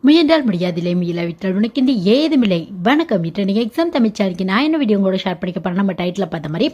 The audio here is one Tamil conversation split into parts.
முயன்றால் முடியாதில்லை முயலாவிட்டால் உனக்கு ஏதுமில்லை. வணக்கம். இன்றைய எக்ஸாம் தமிழ்ச்சாரிக்கு நான் என்ன வீடியோ உங்களோட ஷேர் பண்ணிக்க போறேன். நம்ம டைட்டில் பார்த்த மாதிரி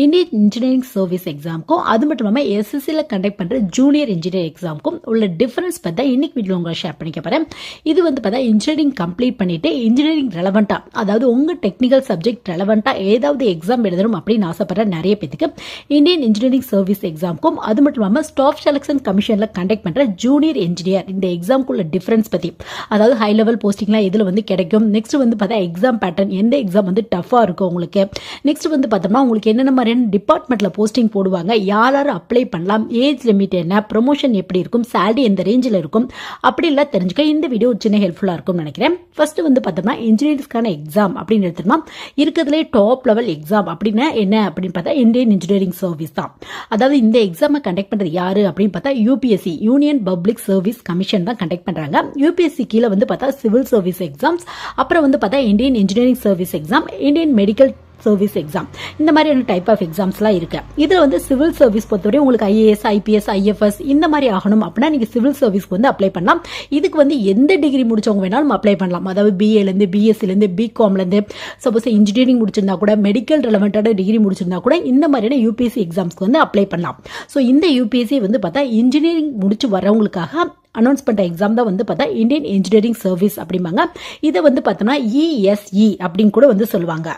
இந்தியன் இன்ஜினியரிங் சர்வீஸ் எக்ஸாமுக்கும் அது மட்டும் இல்லாமல் எஸ்எஸ்சியில் கண்டக்ட் பண்ணுற ஜூனியர் இன்ஜினியர் எக்ஸாமுக்கும் உள்ள டிஃபரன்ஸ் பார்த்தா இன்னைக்கு வீடியோ உங்களை ஷேர் பண்ணிக்க போறேன். இது பார்த்தா இன்ஜினியரிங் கம்ப்ளீட் பண்ணிட்டு இன்ஜினியரிங் ரெலவெண்டா, அதாவது உங்க டெக்னிக்கல் சப்ஜெக்ட் ரெலவெண்டா ஏதாவது எக்ஸாம் எழுதணும் அப்படின்னு ஆசைப்படுற நிறைய பேருக்கு இந்தியன் இன்ஜினியரிங் சர்வீஸ் எக்ஸாமுக்கும் அது மட்டும் இல்லாமல் ஸ்டாஃப் செலக்ஷன் கமிஷன்ல கண்டக்ட் பண்ற ஜூனியர் இன்ஜினியர் இந்த எக்ஸாமுக்குள்ள டிஃபரன்ஸ் பத்தி, அதாவது ஹை லெவல் போஸ்டிங்லாம் இதில் கிடைக்கும். நெக்ஸ்ட் பார்த்தா எக்ஸாம் பேட்டர்ன், எந்த எக்ஸாம் டஃபாக இருக்கும் உங்களுக்கு. நெக்ஸ்ட் பார்த்தோம்னா உங்களுக்கு என்னென்ன மாதிரியான டிபார்ட்மெண்ட்டில் போஸ்டிங் போடுவாங்க, யார் அப்ளை பண்ணலாம், ஏஜ் லிமிட் என்ன, ப்ரொமோஷன் எப்படி இருக்கும், சேலரி எந்த ரேஞ்சில் இருக்கும், அப்படிலாம் தெரிஞ்சுக்க இந்த வீடியோ சின்ன ஹெல்ப்ஃபுல்லாக இருக்கும்னு நினைக்கிறேன். ஃபர்ஸ்ட் பார்த்தோம்னா இன்ஜினியரிங்ஸ்க்கான எக்ஸாம் அப்படின்னு எடுத்துட்டோம்னா இருக்கிறதுலே டாப் லெவல் எக்ஸாம் அப்படின்னா என்ன அப்படின்னு பார்த்தா இந்தியன் இன்ஜினியரிங் சர்வீஸ் தான். அதாவது இந்த எக்ஸாமை கண்டக்ட் பண்ணுறது யாரு அப்படின்னு பார்த்தா UPSC, union public service commission தான் கண்டக்ட் பண்ணுறாங்க. யூபிஎஸ்சி கீழே பார்த்தா சிவில் சர்வீஸ் எக்ஸாம்ஸ், அப்புறம் பார்த்தா Indian engineering service exam, Indian medical service exam, இந்த மாதிரியான டைப் ஆஃப் எக்ஸாம்ஸ்லாம் இருக்கு. இதுல சிவில் சர்வீஸ் பொறுத்தவரை உங்களுக்கு ஐஏஎஸ், ஐபிஎஸ், ஐஎஃப்எஸ் இந்த மாதிரி ஆகணும் அப்படின்னா நீங்க சிவில் சர்வீஸ்க்கு அப்ளை பண்ணலாம். இதுக்கு எந்த டிகிரி முடிச்சவங்க வேணாலும் அப்ளை பண்ணலாம். அதாவது பிஏலேருந்து, பிஎஸ்சிலேருந்து, பிகாம்லேருந்து, சப்போஸ் இன்ஜினியரிங் முடிச்சிருந்தா கூட, மெடிக்கல் ரெலவெண்டான டிகிரி முடிச்சிருந்தா கூட இந்த மாதிரியான யூபிஎஸ்சி எக்ஸாம்ஸ்க்கு அப்ளை பண்ணலாம். ஸோ இந்த யூபிஎஸ்சி பார்த்தா இன்ஜினியரிங் முடிச்சு வரவங்களுக்காக அனௌன்ஸ் பண்ற எக்ஸாம் தான் பார்த்தா இந்தியன் இன்ஜினியரிங் சர்வீஸ் அப்படிம்பாங்க. இதை பார்த்தோம்னா இஎஸ்இ அப்படின்னு கூட சொல்லுவாங்க.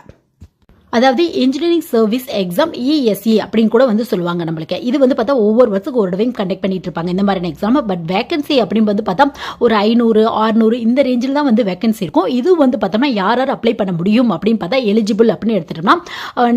அதாவது இன்ஜினியரிங் சர்வீஸ் எக்ஸாம் இஎஸ்இ அப்படின்னு கூட சொல்லுவாங்க நம்மளுக்கு. இது பார்த்தா ஒவ்வொரு வருஷத்துக்கு ஒரு தடவையும் கண்டக்ட் பண்ணிட்டு இருப்பாங்க இந்த மாதிரியான எக்ஸாம். பட் வேகன்சி அப்படின்னு பார்த்தா ஒரு 500, 600 இந்த ரேஞ்சில் தான் வேகன்சி இருக்கும். இது பார்த்தோம்னா யார் அப்ளை பண்ண முடியும் அப்படின்னு பார்த்தா எலிஜிபிள் அப்படின்னு எடுத்துட்டோம்னா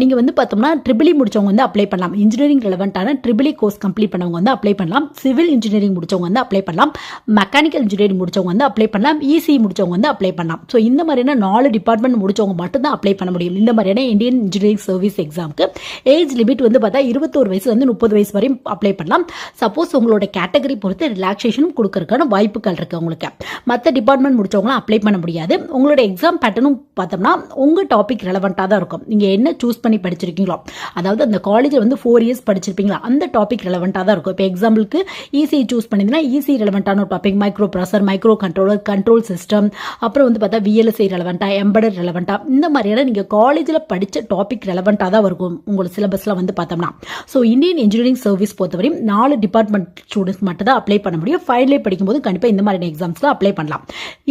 நீங்க பார்த்தோம்னா ட்ரிபிளி முடிச்சவங்க அப்ளை பண்ணலாம். இன்ஜினியரிங் ரெலவெண்டான ட்ரிபிளி கோர்ஸ் கம்ப்ளீட் பண்ணவங்க அப்ளை பண்ணலாம். சிவில் இன்ஜினியரிங் முடிச்சவங்க அப்ளை பண்ணலாம். மெக்கானிக்கல் இன்ஜினியரிங் முடிச்சவங்க அப்ளை பண்ணலாம். இசி முடிச்சவங்க அப்ளை பண்ணலாம். ஸோ இந்த மாதிரியான 4 டிபார்ட்மெண்ட் முடிச்சவங்க மட்டும் தான் அப்ளை பண்ண முடியும் இந்த மாதிரியான இந்தியன் இன்ஜினியரிங் சர்வீஸ் எக்ஸாமுக்கு. ஏஜ் லிமிட் பார்த்தா 21 வயசுல 30 வயசு வரையும் அப்ளை பண்ணலாம். சப்போஸ் உங்களோட கேட்டகரி பொறுத்து ரிலாக்ஸேஷனும் கொடுக்கறதுக்கான வாய்ப்புகள் இருக்கு உங்களுக்கு. மற்ற டிபார்ட்மெண்ட் முடிச்சவங்களும் அப்ளை பண்ண முடியாது. உங்களோட எக்ஸாம் பேட்டர்னும் பார்த்தோம்னா உங்க டாபிக் ரெலவெண்டா தான் இருக்கும். நீங்க என்ன சூஸ் பண்ணி படிச்சிருக்கீங்களோ, அதாவது அந்த காலேஜில் 4 இயர்ஸ் படிச்சிருப்பீங்களா அந்த டாபிக் ரெலவெண்டா தான் இருக்கும். இப்போ எக்ஸாம்பிளுக்கு இசி சூஸ் பண்ணிங்கன்னா இசி ரெலவெண்டான டாபிக் மைக்ரோ ப்ராசர், மைக்ரோ கண்ட்ரோலர், கண்ட்ரோல் சிஸ்டம், அப்புறம் பார்த்தா விஎல்எஸ்ஐ ரெலவெண்டா, எம்பெடட் ரெலவெண்டா, இந்த மாதிரியான நீங்க காலேஜில் படிச்ச டாபிக் ரெலவெண்டா தான் இருக்கும் உங்களோட சிலபஸ்ல பார்த்தோம்னா. ஸோ இந்தியன் இன்ஜினியரிங் சர்வீஸ் பொறுத்தவரையும் 4 டிபார்ட்மெண்ட் ஸ்டூடெண்ட்ஸ் மட்டும் தான் அப்ளை பண்ண முடியும். ஃபைனல் படிக்கும்போது கண்டிப்பா இந்த மாதிரி எக்ஸாம்ஸ்ல அப்ளை பண்ணலாம்.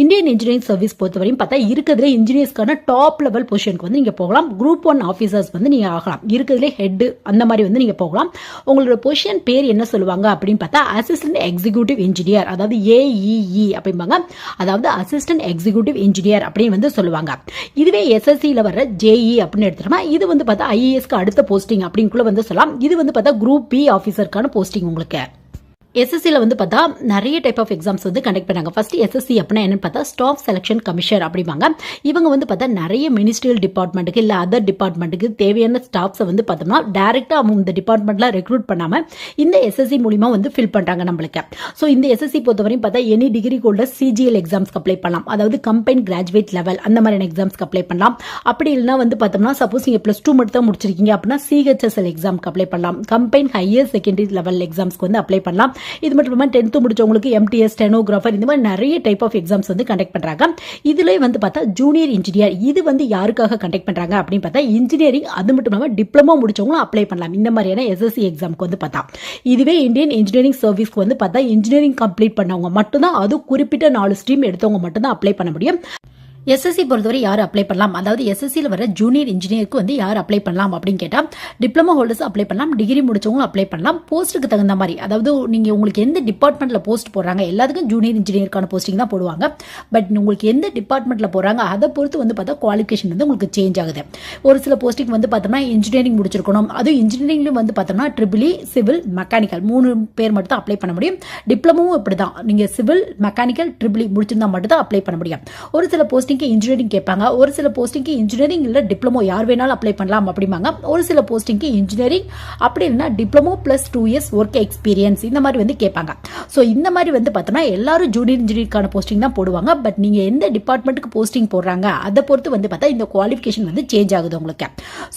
இந்தியன் இன்ஜினியரிங் சர்வீஸ் பொறுத்தவரையும் பார்த்தா இருக்கிறதுல இன்ஜினியர்ஸ்க்கான டாப் லெவல் பொசிஷனுக்கு நீங்க போகலாம். குரூப் 1 ஆஃபீஸர்ஸ் நீங்க ஆகலாம். இருக்கிறதுல ஹெட் அந்த மாதிரி நீங்க போகலாம். உங்களோட பொசிஷன் பேர் என்ன சொல்லுவாங்க அப்படின்னு பார்த்தா அசிஸ்டன்ட் எக்ஸிக்யூட்டிவ் இன்ஜினியர், அதாவது ஏஇஇ அப்படிம்பாங்க. அதாவது அசிஸ்டன்ட் எக்ஸிக்யூட்டிவ் இன்ஜினியர் அப்படின்னு சொல்லுவாங்க. இதுவே எஸ்எஸ்சியில் வர ஜேஇ அப்படின்னு எடுத்துட்டோம்னா இது பார்த்தா ஐஏஎஸ்க்கு அடுத்த போஸ்டிங் அப்படின்னு சொல்லலாம். இது பார்த்தா குரூப் பி ஆஃபீஸருக்கான போஸ்டிங் உங்களுக்கு. எஸ்எஸ்சியில் பார்த்தா நிறைய டைப் ஆஃப் எக்ஸாம்ஸ் கண்டக்ட் பண்ணாங்க. ஃபர்ஸ்ட் எஸ்எஸ்சி அப்படின்னா என்னன்னு பார்த்தா ஸ்டாஃப் செலக்ஷன் கமிஷன் அப்படிம்பாங்க. இவங்க பார்த்தா நிறைய மினிஸ்ட்ரியல் டிபார்ட்மெண்ட்டுக்கு இல்லை அதர் டிபார்ட்மெண்ட்டுக்கு தேவையான ஸ்டாஃப்ஸை பார்த்தோம்னா டைரக்டா அவங்க இந்த டிபார்ட்மெண்ட்ல ரெக்ரூட் பண்ணாம இந்த எஸ்எஸ்சி மூலியமா ஃபில் பண்றாங்க நம்மளுக்கு. ஸோ இந்த எஸ்எஸ்சி பொறுத்தவரையும் பார்த்தா எனி டிகிரி ஹோல்டர் சிஜிஎல் எக்ஸாம்ஸ்க்கு அப்ளை பண்ணலாம். அதாவது கம்பைன் கிராஜுவேட் லெவல் அந்த மாதிரியான எக்ஸாம்ஸ்க்கு அப்ளை பண்ணலாம். அப்படி இல்லைன்னா பார்த்தோம்னா சப்போஸ் நீங்க +2 மட்டும் தான் முடிச்சிருக்கீங்க அப்படின்னா சிஹெச்எஸ்எல் எக்ஸாம்க்கு அப்ளை பண்ணலாம். கம்பைன் ஹையர் செகண்டரி லெவல் எக்ஸாம்ஸ்க்கு அப்ளை பண்ணலாம். இது மட்டும் 10th முடிச்சவங்களுக்கு எம்டிஎஸ், ஸ்டெனோகிராஃபர் இந்த மாதிரி நிறைய டைப் ஆஃப் எக்ஸாம்ஸ் கண்டக்ட் பண்றாங்க. இதுல பார்த்தா ஜூனியர் இன்ஜினியர் இது யாருக்காக கண்டக்ட் பண்றாங்க அப்படின்னு பார்த்தா இன்ஜினியரிங் அது மட்டும் இல்லாம டிப்ளமோ முடிச்சவங்களும் அப்ளை பண்ணலாம் இந்த மாதிரியான எஸ்எஸ்சி எக்ஸாம்க்கு பார்த்தா. இதுவே இந்தியன் இன்ஜினியரிங் சர்வீஸ்க்கு பார்த்தா இன்ஜினியரிங் கம்ப்ளீட் பண்ணவங்க மட்டும்தான், அது குறிப்பிட்ட 4 ஸ்ட்ரீம் எடுத்தவங்க மட்டும்தான் அப்ளை பண்ண முடியும். எஸ்எஸ்சி பொறுத்தவரை யார் அப்ளை பண்ணலாம், அதாவது எஸ்எஸ்சியில் வர ஜூனியர் இன்ஜினியருக்கு யார் அப்ளை பண்ணலாம் அப்படின்னு கேட்டால் டிப்ளமோ ஹோல்டர்ஸ் அப்ளை பண்ணலாம், டிகிரி முடிச்சவங்களும் அப்ளை பண்ணலாம். போஸ்ட்டுக்கு தகுந்த மாதிரி, அதாவது நீங்க உங்களுக்கு எந்த டிபார்ட்மெண்ட்ல போஸ்ட் போடுறாங்க, எல்லாத்துக்கும் ஜூனியர் இன்ஜினியருக்கான போஸ்டிங் தான் போடுவாங்க. பட் உங்களுக்கு எந்த டிபார்ட்மெண்ட்ல போறாங்க அதை பொறுத்து பார்த்தா குவாலிஃபிகேஷன் உங்களுக்கு சேஞ்ச் ஆகுது. ஒரு சில போஸ்டிங் பார்த்தோம்னா இன்ஜினியரிங் முடிச்சிருக்கணும். அதுவும் இன்ஜினியரிங்லயும் பார்த்தோம்னா ட்ரிபிளி, சிவில், மெக்கானிக்கல் 3 பேர் மட்டும் தான் அப்ளை பண்ண முடியும். டிப்ளமோவும் இப்படிதான், நீங்க சிவில், மெக்கானிக்கல், ட்ரிபிளி முடிச்சிருந்தா மட்டும் தான் அப்ளை பண்ண முடியும். ஒரு சில போஸ்டிங் போஸ்டிங்க்கு இன்ஜினியரிங் கேட்பாங்க, ஒரு சில போஸ்டிங்க்கு இன்ஜினியரிங் இல்ல டிப்ளமோ யார் வேணாலும் அப்ளை பண்ணலாம் அப்படிம்பாங்க, ஒரு சில போஸ்டிங்க்கு இன்ஜினியரிங் அப்படி இல்லைன்னா diploma plus 2 years work experience இந்த மாதிரி வந்து கேட்பாங்க. ஸோ இந்த மாதிரி வந்து பார்த்தோம்னா எல்லாரும் ஜூனியர் இன்ஜினியரிங்கான போஸ்டிங் தான் போடுவாங்க. பட் நீங்க எந்த டிபார்ட்மெண்ட்டுக்கு போஸ்டிங் போடுறாங்க அதை பொறுத்து வந்து பார்த்தா இந்த குவாலிஃபிகேஷன் வந்து சேஞ்ச் ஆகுது உங்களுக்கு.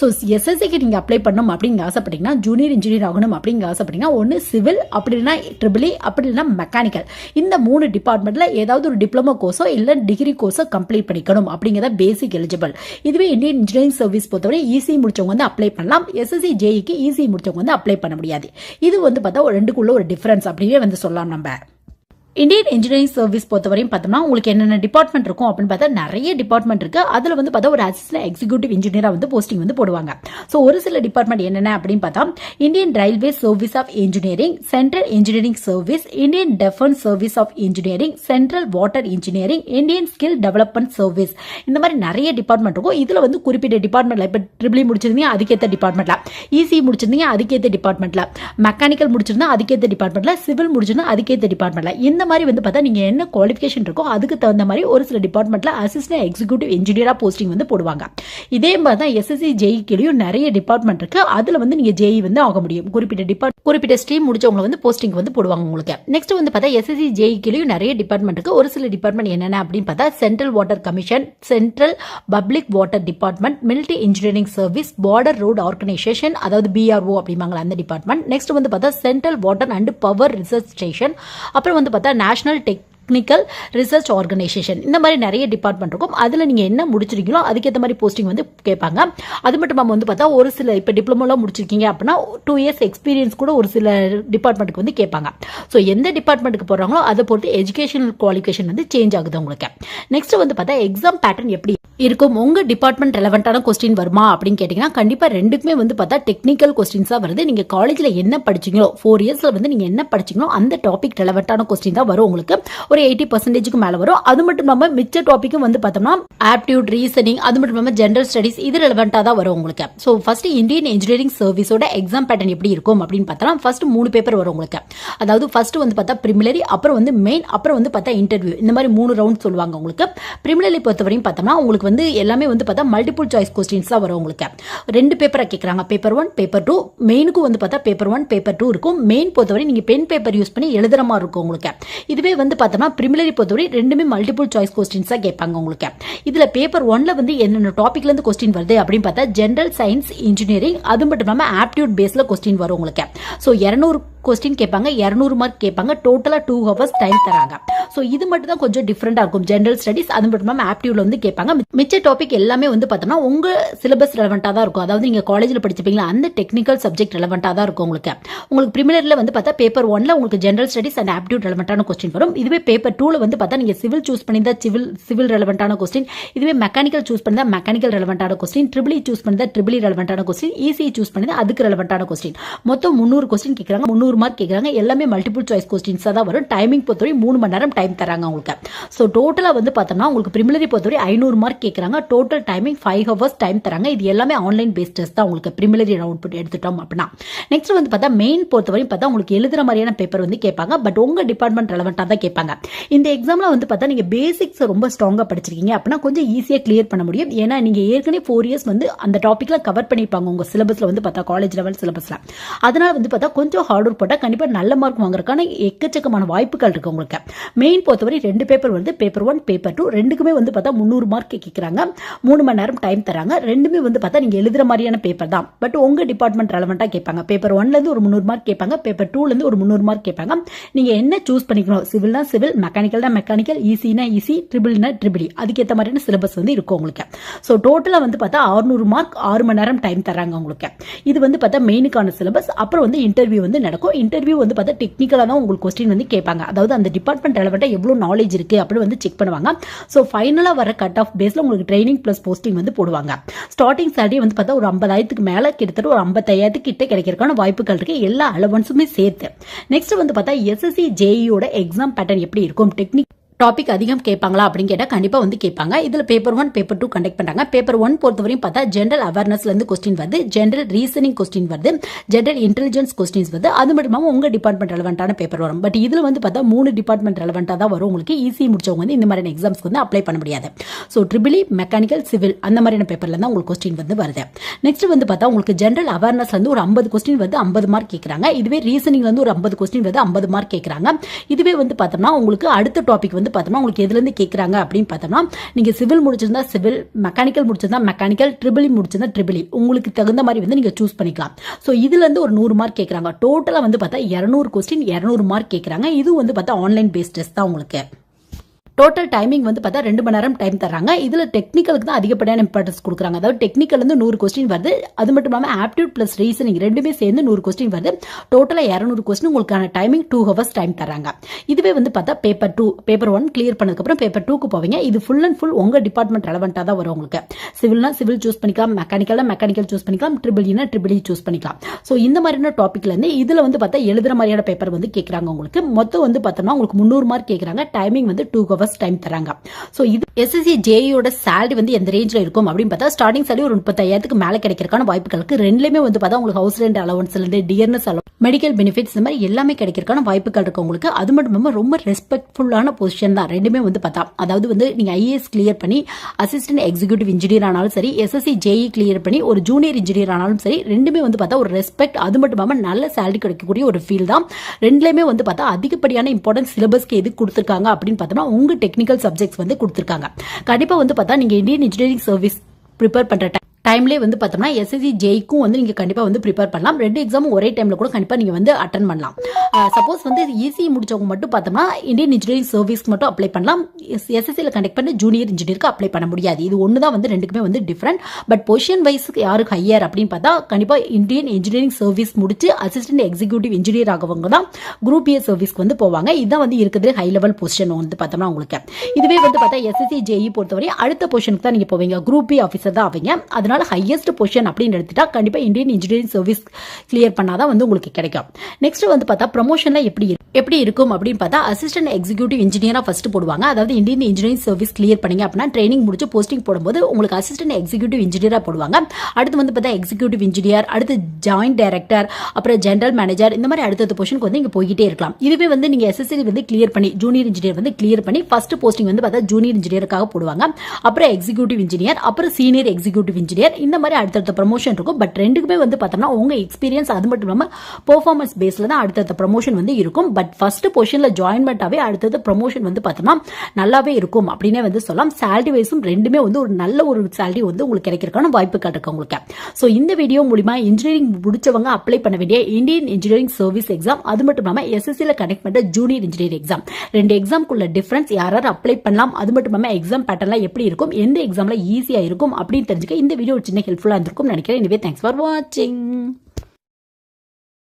ஸோ எஸ்எஸ்சிக்கு நீங்க அப்ளை பண்ணணும் அப்படின்னு ஆசைப்பட்டீங்கன்னா, ஜூனியர் இன்ஜினியர் ஆகணும் அப்படின்னு ஆசைப்பட்டீங்கன்னா, ஒன்று சிவில் அப்படி இல்லைன்னா ட்ரிபிள் அப்படி இல்லைன்னா மெக்கானிக்கல், இந்த 3 டிபார்ட்மெண்ட்ல ஏதாவது ஒரு டிப்ளமோ கோர்ஸோ இல்ல டிகிரி கோர்ஸோ கம்ப்ளீட் பண்ணிக்கணும் அப்படிங்கிறத பேசிக் எலிஜிபிள். இதுவே இந்தியன் இன்ஜினியரிங் சர்வீஸ் பொறுத்தவரை இசி முடிச்சவங்க வந்து அப்ளை பண்ணலாம், எஸ்எஸ்சி ஜேஇக்கு இசி முடிச்சவங்க வந்து அப்ளை பண்ண முடியாது. இது வந்து பார்த்தா ரெண்டுக்குள்ள ஒரு டிஃபரன்ஸ் அப்படியே வந்து சொல்லலாம் நம்ம. இந்தியன் இன்ஜினியரிங் சர்வீஸ் பொறுத்தவரையும் பார்த்தோம்னா உங்களுக்கு என்னென்ன டிபார்ட்மெண்ட் இருக்கும் அப்படின்னு பார்த்தா நிறைய டிபார்ட்மெண்ட் இருக்கு. அதுல வந்து பார்த்தா ஒரு அசிஸ்டன்ட் எக்ஸிக்யூட்டிவ் இன்ஜினியரா வந்து போஸ்டிங் வந்து போடுவாங்க. ஸோ ஒரு சில டிபார்ட்மெண்ட் என்னென்ன அப்படின்னு பார்த்தா Indian railway service of engineering, central engineering service, Indian defence service of engineering, central water engineering, Indian skill development service, இந்த மாதிரி நிறைய டிபார்ட்மெண்ட் இருக்கும். இதுல வந்து குறிப்பிட்ட டிபார்ட்மெண்ட்ல இப்போ ட்ரிபிள் முடிச்சிருந்தீங்க அதுக்கேற்ற டிபார்ட்மெண்ட்ல, இசி முடிச்சிருந்தீங்க அதுக்கேற்ற டிபார்ட்மெண்ட்ல, மெக்கானிக்கல் முடிச்சிருந்தா அதுக்கேற்ற டிபார்ட்மெண்ட்ல, சிவில் முடிச்சிருந்தா அதுக்கேற்ற டிபார்ட்மெண்ட்ல, இந்த மாதிரி வந்து பார்த்தா நீங்க என்ன குவாலிஃபிகேஷன் இருக்கோ அதுக்கு தகுந்த மாதிரி ஒரு சில டிபார்ட்மெண்ட்ல அசிஸ்டன்ட் எக்ஸிக்யூட்டிவ் இன்ஜினியரா போஸ்டிங் வந்து போடுவாங்க. இதே மாதிரி தான் எஸ்எஸ்சி ஜேஇக்கும் நிறைய டிபார்ட்மெண்ட் இருக்கு. அதுல வந்து நீங்க ஜேஇ வந்து ஆக முடியும். குறிப்பிட்ட ஸ்ட்ரீம் முடிச்சவங்க வந்து போஸ்டிங் வந்து போடுவாங்க உங்களுக்கு. நெக்ஸ்ட் வந்து பார்த்தா எஸ்எஸ்சி ஜேஇக்கும் நிறைய டிபார்ட்மெண்ட் இருக்கு. ஒரு சில டிபார்ட்மெண்ட் என்னென்ன அப்படின்னு பார்த்தா central water commission, central public water department, military engineering service, border road organisation அதாவது பிஆர்ஓ அப்படிம்பாங்க அந்த டிபார்ட்மெண்ட். நெக்ஸ்ட் வந்து பார்த்தா central water and power research station, அப்புறம் வந்து பார்த்தா நேஷனல் டெக்னிக்கல் ரிசர்ச் ஆர்கனைசேஷன், இந்த மாதிரி நிறைய டிபார்ட்மெண்ட் இருக்கும். அதுல நீங்க என்ன முடிச்சிருக்கீங்களோ அதுக்கேற்ற மாதிரி போஸ்டிங் வந்து கேட்பாங்க. அது மட்டும் நம்ம வந்து பார்த்தா ஒரு சில இப்போ டிப்ளமோலாம் முடிச்சிருக்கீங்க அப்படின்னா 2 இயர்ஸ் எக்ஸ்பீரியன்ஸ் கூட ஒரு சில டிபார்ட்மெண்ட்டுக்கு வந்து கேட்பாங்க. ஸோ எந்த டிபார்ட்மெண்ட்டுக்கு போறாங்களோ அதை பொறுத்து எஜுகேஷனல் குவாலிஃபிகேஷன் வந்து சேஞ்ச் ஆகுது உங்களுக்கு. நெக்ஸ்ட் வந்து பார்த்தா எக்ஸாம் பேட்டர்ன் எப்படி இருக்கும், உங்க டிபார்ட்மெண்ட் ரெலவெண்டான கொஸ்டின் வருமா அப்படின்னு கேட்டீங்கன்னா கண்டிப்பா ரெண்டுக்குமே வந்து பார்த்தா டெக்னிக்கல் கொஸ்டின்ஸ் தான் வருது. நீங்க காலேஜ்ல என்ன படிச்சீங்களோ 4 இயர்ஸ்ல வந்து நீங்க என்ன படிச்சீங்களோ அந்த டாபிக் ரெலவெண்டான கொஸ்டின் தான் வரும் உங்களுக்கு. ஒரு 80% மேல வரும். அது மட்டும் இல்லாம மிச்ச டாபிக்கும் வந்து பார்த்தோம்னா ஆப்டியூட், ரீசனிங், அது மட்டும் இல்லாம ஜெனரல் ஸ்டடிஸ் இது ரெலவெண்டா தான் வரும் உங்களுக்கு. ஸோ ஃபர்ஸ்ட் இந்தியன் இன்ஜினியரிங் சர்வீஸோட எக்ஸாம் பேட்டர்ன் எப்படி இருக்கும் அப்படின்னு பார்த்தா ஃபர்ஸ்ட் 3 பேப்பர் வரும் உங்களுக்கு. அதாவது ஃபர்ஸ்ட் வந்து பார்த்தா பிரிமிலரி, அப்புறம் வந்து மெயின், அப்புறம் வந்து பார்த்தா இன்டர்வியூ, இந்த மாதிரி 3 ரவுண்ட் சொல்லுவாங்க உங்களுக்கு. பிரிமிலரி பொறுத்தவரையும் பார்த்தோம்னா உங்களுக்கு வந்து எல்லாமே வந்து பார்த்தா மல்டிபிள் சாய்ஸ் கொஸ்டின்ஸ் தான் வரும் உங்களுக்கு. 2 பேப்பரா கேட்கறாங்க, பேப்பர் 1 பேப்பர் 2. மெயினுக்கு வந்து பார்த்தா பேப்பர் 1 பேப்பர் 2 இருக்கும். மெயின் பொறுத்தவரை நீங்க பென் பேப்பர் யூஸ் பண்ணி எழுதுற மாதிரி இருக்கும் உங்களுக்கு. இதுவே வந்து பார்த்தோம்னா பிரிமிலரி பொறுத்தவரை ரெண்டுமே மல்டிபிள் சாய்ஸ் கொஸ்டின்ஸ் தான் கேட்பாங்க உங்களுக்கு. இதுல பேப்பர் 1ல வந்து என்னென்ன டாபிக்ல இருந்து கொஸ்டின் வருது அப்படின்னு பார்த்தா ஜெனரல் சயின்ஸ், இன்ஜினியரிங், அது மட்டும் இல்லாம ஆப்டியூட் பேஸ்ல கொஸ்டின் வரும் உங்களுக்கு. ஸோ 200 கொஸ்டின் கேட்பாங்க, 200 மார்க் கேட்பாங்க, டோட்டலா 2 ஹவர்ஸ் டைம் தராங்க. ஸோ இது மட்டும் தான் கொஞ்சம் டிஃபரெண்டா இருக்கும். ஜெனரல் ஸ்டடிஸ் அது மட்டும் இல்லாம ஆப்டியூட்ல வந்து கேட்பாங்க. மிச்ச டாபிக் எல்லாமே வந்து பார்த்தோம்னா உங்க சிலபஸ் ரெலவெண்டா தான் இருக்கும். அதாவது நீங்க காலேஜ்ல படிச்சிருப்பீங்களா அந்த டெக்னிக்கல் சப்ஜெக்ட் ரெலவெண்டா தான் இருக்கும் உங்களுக்கு. உங்களுக்கு பிரிமிலரில வந்து பார்த்தா பேப்பர் 1ல உங்களுக்கு ஜெனரல் ஸ்டடிஸ் அண்ட் ஆப்டியூட் ரெலவெண்டான கொஸ்டின் வரும். இதுவே பேப்பர் 2ல வந்து பார்த்தா நீங்க சிவில் சூஸ் பண்ணியிருந்தா சிவில் ரெலவெண்டான கொஸ்டின், இதுவே மெக்கானிக்கல் சூஸ் பண்ணியிருந்தா மெக்கானிக்கல் ரெலவெண்டான கொஸ்டின், ட்ரிபிள் சூஸ் பண்ணியிருந்தா ட்ரிபிள் ரெலவெண்டான கொஸ்டின், இசி சூஸ் பண்ணியிருந்தா அதுக்கு ரெலவெண்டான கொஸ்டின். மொத்தம் 300 கொஸ்டின் கேட்கறாங்க, 300 மார்க் கேட்கறாங்க. எல்லாமே மல்டிபிள் சாய்ஸ் கொஸ்டின்ஸ் தான் வரும். டைமிங் பொறுத்தவரை 3 மணி நேரம் டைம் தராங்க உங்களுக்கு. ஸோ டோட்டலா வந்து பார்த்தோம்னா உங்களுக்கு பிரிமிலரி பொறுத்தவரை 500 மார்க் கேட்கறாங்க. டோட்டல் டைமிங் 5 ஹவர்ஸ் டைம் தராங்க. இது எல்லாமே ஆன்லைன் பேஸ்ட் டெஸ்ட் தான் உங்களுக்கு பிரிமிலரி ரவுண்ட் எடுத்துட்டோம் அப்படின்னா. நெக்ஸ்ட் வந்து பார்த்தா மெயின் பொறுத்தவரை பார்த்தா உங்களுக்கு எழுதுற மாதிரியான பேப்பர் வந்து கேட்பாங்க. பட் உங்க டிபார்ட்மெண்ட் ரெலவெண்டா தான் கேட்பாங்க. இந்த எக்ஸாம்ல வந்து பார்த்தா நீங்க பேசிக்ஸ் ரொம்ப ஸ்ட்ராங்கா படிச்சிருக்கீங்க அப்படின்னா கொஞ்சம் ஈஸியா கிளியர் பண்ண முடியும். ஏன்னா நீங்க ஏற்கனவே 4 இயர்ஸ் வந்து அந்த டாபிக்ல கவர் பண்ணிருப்பாங்க உங்க சிலபஸ்ல வந்து பார்த்தா காலேஜ் லெவல் சிலபஸ்ல. அதனால வந்து பார்த்தா கொஞ்சம் ஹார்ட் ஒர்க் போட்டா கண்டிப்பா நல்ல மார்க் வாங்குறதுக்கான எக்கச்சக்கமான வாய்ப்புகள் இருக்கு உங்களுக்கு. மெயின் பொறுத்தவரை 2 பேப்பர் வந்து பேப்பர் 1 பேப்பர் 2 ரெண்டுக்குமே வந்து பார்த்தா 300 மார்க் கேட்கறாங்க. 3 மணி நேரம் டைம் தராங்க. ரெண்டுமே வந்து பார்த்தா நீங்க எழுதுற மாதிரியான பேப்பர் தான். பட் உங்க டிபார்ட்மெண்ட் ரெலவெண்டா கேட்பாங்க. பேப்பர் 1ல இருந்து ஒரு 300 மார்க் கேட்பாங்க, பேப்பர் 2ல இருந்து ஒரு 300 மார்க் கேட்பாங்க. நீங்க என்ன சூஸ் பண்ணிக்கணும், சிவில்னா சிவில், மெக்கானிக்கல்னா மெக்கானிக்கல், ஈசினா ஈசி, ட்ரிபிள்னா ட்ரிபிள், அதுக்கேற்ற மாதிரியான சிலபஸ் வந்து இருக்கும் உங்களுக்கு. ஸோ டோட்டலா வந்து பார்த்தா 600 மார்க் 6 மணி நேரம் டைம் தராங்க உங்களுக்கு. இது வந்து பார்த்தா மெயினுக்கான சிலபஸ். அப்புறம் வந்து இன்டர்வியூ வந்து நடக்கும். இன்டர்வியூ வந்து பார்த்தா டெக்னிக்கலா தான் உங்களுக்கு கொஸ்டின் வந்து கேட்பாங்க. அதாவது அந்த டிபார்ட்மெண்ட் ரெலவெண்டா எவ்வளவு நாலேஜ் இருக்கு அப்படி வந்து செக் பண்ணுவாங்க. ஸோ ஃபைனலா வர கட் ஆஃப் பேஸ்ல உங்களுக்கு ட்ரைனிங் பிளஸ் போஸ்டிங் வந்து போடுவாங்க. ஸ்டார்டிங் சேலரி வந்து பார்த்தா ஒரு 50,000க்கு மேல கிட்டத்தட்ட ஒரு 55,000 கிட்ட கிடைக்கிறதுக்கான வாய்ப்புகள் இருக்கு, எல்லா அலவன்ஸுமே சேர்த்து. நெக்ஸ்ட் வந்து பார்த்தா எஸ்எஸ்சி ஜேஇயோட எக்ஸாம் பேட்டர்ன் எப்படி இருக்கும், டாபிக் அதிகம் கேட்பாங்களா அப்படின்னு கேட்டால் கண்டிப்பாக வந்து கேட்பாங்க. இதில் பேப்பர் 1 பேப்பர் 2 கண்டக்ட் பண்ணுறாங்க. பேப்பர் 1 பொறுத்தவரையும் பார்த்தா ஜென்ரல் அவேர்னஸ்லேருந்து கொஸ்டின் வருது, ஜென்ரல் ரீசனிங் கொஸ்டின் வருது, ஜென்ரல் இன்டெலிஜென்ஸ் கொஸ்டின்ஸ் வருது. அது மட்டும் இல்லாமல் உங்கள் டிபார்ட்மெண்ட் ரெலவெண்ட்டான பேப்பர் வரும். பட் இதில் வந்து பார்த்தா 3 டிபார்ட்மெண்ட் ரெலவெண்ட்டாக தான் வரும். உங்களுக்கு ஈஸி முடிச்சவங்க வந்து இந்த மாதிரியான எக்ஸாம்ஸ்க்கு வந்து அப்ளை பண்ண முடியாது. ஸோ ட்ரிபிள் மெக்கானிக்கல் சிவில் அந்த மாதிரியான பேப்பரில் தான் உங்களுக்கு கொஸ்டின் வந்து வருது. நெக்ஸ்ட் வந்து பார்த்தா உங்களுக்கு ஜென்ரல் அவேர்னஸ்லேருந்து ஒரு 50 கொஸ்டின் வந்து 50 மார்க் கேட்குறாங்க. இதுவே ரீசனிங்லேருந்து ஒரு 50 கொஸ்டின் வந்து 50 மார்க் கேட்குறாங்க. இதுவே வந்து பார்த்தோம்னா உங்களுக்கு அடுத்த டாபிக் வந்து பார்த்தோம்னா உங்களுக்கு எதுல கேட்கறாங்க அப்படின்னு பார்த்தோம்னா நீங்க சிவில் முடிச்சிருந்தா சிவில், மெக்கானிக்கல் முடிச்சிருந்தா மெக்கானிக்கல், ட்ரிபிள் முடிச்சிருந்தா ட்ரிபிள், உங்களுக்கு தகுந்த மாதிரி வந்து நீங்க சூஸ் பண்ணிக்கலாம். சோ இதுல இருந்து ஒரு 100 மார்க் கேட்கறாங்க. டோட்டலா வந்து பார்த்தா 200 கொஸ்டின் 200 மார்க் கேட்கறாங்க. இது வந்து பார்த்தா ஆன்லைன் பேஸ்ட் டெஸ்ட் தான் உங்களுக்கு. டோட்டல் டைமிங் வந்து பார்த்தா 2 மணி நேரம் டைம் தராங்க. இதுல டெக்னிக்கலுக்கு தான் அதிகப்படியான இம்பார்ட்டன்ஸ் கொடுக்குறாங்க. அதாவது டெக்னிக்கல் வந்து 100 கொஸ்டின் வருது. அது மட்டும் இல்லாமல் ஆப்டியூட் பிளஸ் ரீசனிங் ரெண்டுமே சேர்ந்து 100 கொஸ்டின் வருது. டோட்டலா 200 கொஸ்டின் உங்களுக்கான டைமிங் 2 ஹவர்ஸ் டைம் தராங்க. இதுவே வந்து பார்த்தா பேப்பர் 2 பேப்பர் 1 கிளியர் பண்ணதுக்கு அப்புறம் பேப்பர் 2க்கு போவீங்க. இது ஃபுல் அண்ட் ஃபுல் உங்க டிபார்ட்மெண்ட் ரெலவெண்டா தான் வரும். உங்களுக்கு சிவில்னா சிவில் சூஸ் பண்ணிக்கலாம், மெக்கானிக்கல்னா மெக்கானிக்கல் சூஸ் பண்ணிக்கலாம், ட்ரிபிள்னா ட்ரிபிள் சூஸ் பண்ணிக்கலாம். ஸோ இந்த மாதிரியான டாபிக்ல இருந்து இதுல வந்து பார்த்தா எழுதுற மாதிரியான பேப்பர் வந்து கேட்கறாங்க. உங்களுக்கு மொத்தம் வந்து பார்த்தோம்னா உங்களுக்கு 300 மார்க் கேட்கறாங்க. டைமிங் வந்து 2 ஹவர்ஸ் டைம் தராங்க. சோ இது எஸ்எஸ்சி ஜேஇயோட salary வந்து எந்த ரேஞ்சில் இருக்கும் அப்படின்னு பார்த்தா ஸ்டார்டிங் salary ஒரு 35,000க்கு மேலே கிடைக்கிறதுக்கான வாய்ப்புகளுக்கு ரெண்டுலேயுமே வந்து பார்த்தா உங்களுக்கு ஹவுஸ் ரெண்ட் அலவன்ஸ்லேருந்து டியர்னஸ் மெடிக்கல் பெனிஃபிட்ஸ் இந்த மாதிரி எல்லாமே கிடைக்கிறதுக்கான வாய்ப்புகள் இருக்கு உங்களுக்கு. அது மட்டும் இல்லாமல் ரொம்ப ரெஸ்பெக்ட்ஃபுல்லான பொசிஷன் தான் ரெண்டுமே வந்து பார்த்தா. அதாவது வந்து நீங்க ஐஏஎஸ் கிளியர் பண்ணி அசிஸ்டன்ட் எக்ஸிக்யூட்டிவ் இன்ஜினியர் ஆனாலும் சரி, எஸ்எஸ்சி ஜேஇ கிளியர் பண்ணி ஒரு ஜூனியர் இன்ஜினியர் ஆனாலும் சரி, ரெண்டுமே வந்து பார்த்தா ஒரு ரெஸ்பெக்ட், அது மட்டும் இல்லாமல் நல்ல salary கிடைக்கக்கூடிய ஒரு ஃபீல் தான். ரெண்டுலேயுமே வந்து பார்த்தா அதிகப்படியான இம்பார்ட்டன்ஸ் சிலபஸ்க்கு எது கொடுத்துருக்காங்க அப்படின்னு பார்த்தோம்னா உங்க டெக்னிக்கல் சப்ஜெக்ட்ஸ் வந்து கொடுத்துருக்காங்க. கண்டிப்பா வந்து பார்த்தா நீங்க இந்தியன் இன்ஜினியரிங் சர்வீஸ் ப்ரிப்பேர் பண்ற டைம்லேயே வந்து பார்த்தோம்னா எஸ்எஸ்சி ஜேஇக்கும் வந்து நீங்கள் கண்டிப்பாக வந்து ப்ரிப்பேர் பண்ணலாம். 2 எக்ஸாமும் ஒரே டைமில் கூட கண்டிப்பாக நீங்கள் வந்து அட்டன் பண்ணலாம். சப்போஸ் வந்து ஈஸி முடிச்சவங்க மட்டும் பார்த்தோம்னா இந்தியன் இன்ஜினியரிங் சர்வீஸ்க்கு மட்டும் அப்ளை பண்ணலாம். எஸ்எஸ்சியில் கண்டக்ட் பண்ண ஜூனியர் இன்ஜினியருக்கு அப்ளை பண்ண முடியாது. இது ஒன்று தான் வந்து ரெண்டுக்குமே வந்து டிஃப்ரெண்ட். பட் பொசிஷன் வைஸ்க்கு யாருக்கு ஹையர் அப்படின்னு பார்த்தா கண்டிப்பாக இந்தியன் இன்ஜினியரிங் சர்வீஸ் முடிச்சு அசிஸ்டன்ட் எக்ஸிக்யூட்டிவ் இன்ஜினியர் ஆகவங்க தான் குரூப் ஏ சர்வீஸ்க்கு வந்து போவாங்க. இதுதான் வந்து இருக்குது ஹை லெவல் பொசிஷன் வந்து பார்த்தோம்னா உங்களுக்கு. இதுவே வந்து பார்த்தா எஸ்எஸ்சி ஜேஇ பொறுத்தவரை அடுத்த பொசிஷனுக்கு தான் நீங்கள் போவீங்க. குரூப் பி ஆஃபீஸர் தான் ஆவீங்க. அதனால ஹையஸ்ட் பொசிஷன் அப்படின்னு எடுத்துட்டா கண்டிப்பா இந்தியன் இன்ஜினியரிங் சர்வீஸ் கிளியர் பண்ணாதான் வந்து உங்களுக்கு கிடைக்கும். நெக்ஸ்ட் வந்து பார்த்தா ப்ரமோஷன்ல எப்படி இருக்கும் அப்படின்னு பார்த்தா அசிஸ்டன்ட் எக்ஸிக்யூட்டிவ் இன்ஜினியரா ஃபர்ஸ்ட் போடுவாங்க. அதாவது இந்தியன் இன்ஜினியரிங் சர்வீஸ் கிளியர் பண்ணீங்க அப்படின்னா ட்ரைனிங் முடிச்சு போஸ்டிங் போடும்போது உங்களுக்கு அசிஸ்டன்ட் எக்ஸிக்யூட்டிவ் இன்ஜினியரா போடுவாங்க. அடுத்து வந்து பார்த்தா எக்ஸிக்யூட்டிவ் இன்ஜினியர், அடுத்து ஜாயிண்ட் டைரக்டர், அப்புறம் ஜெனரல் மேனேஜர், இந்த மாதிரி அடுத்த பொசிஷனுக்கு வந்து இங்க போய்கிட்டே இருக்கலாம். இதுவே வந்து நீங்க எஸ்எஸ்சி வந்து கிளியர் பண்ணி ஜூனியர் இன்ஜினியர் வந்து கிளியர் பண்ணி ஃபர்ஸ்ட் போஸ்டிங் வந்து பார்த்தா ஜூனியர் இன்ஜினியருக்காக போடுவாங்க. அப்புறம் எக்ஸிக்யூட்டிவ் இன்ஜினியர், அப்புறம் சீனியர் எக்ஸிக்யூட்டிவ் இன்ஜினியர், இந்த மாதிரி அடுத்த ப்ரமோஷன் இருக்கும். பட் ரெண்டுக்குமே வந்து பார்த்தோம்னா உங்க எக்ஸ்பீரியன்ஸ் அது மட்டும் இல்லாம பெர்ஃபார்மன்ஸ் பேஸ்ல தான் அடுத்த ப்ரமோஷன் வந்து இருக்கும். பட் ஃபர்ஸ்ட் பொசிஷன்ல ஜாயின் பண்ணாவே அடுத்தது ப்ரமோஷன் வந்து பார்த்தோம்னா நல்லாவே இருக்கும் அப்படின்னே வந்து சொல்லலாம். salary வைஸும் ரெண்டுமே வந்து ஒரு நல்ல ஒரு salary வந்து உங்களுக்கு கிடைக்கிறதுக்கான வாய்ப்புகள் இருக்கு உங்களுக்கு. ஸோ இந்த வீடியோ மூலமா இன்ஜினியரிங் முடிச்சவங்க அப்ளை பண்ண வேண்டிய இந்தியன் இன்ஜினியரிங் சர்வீஸ் எக்ஸாம், அது மட்டும் இல்லாம எஸ்எஸ்சில கனெக்ட் பண்ண ஜூனியர் இன்ஜினியரிங் எக்ஸாம், ரெண்டு எக்ஸாம்க்குள்ள டிஃபரன்ஸ், யாராவது அப்ளை பண்ணலாம், அது மட்டும் இல்லாம எக்ஸாம் பேட்டர்லாம் எப்படி இருக்கும், எந்த எக்ஸாம்ல ஈஸியா இருக்கும் அப்படின்னு தெரிஞ்சுக்க இந்த வீடியோ சின்ன ஹெல்ப்ஃபுல்லா இருந்திருக்கும் நினைக்கிறேன். எனவே தேங்க்ஸ் ஃபார் வாட்சிங்.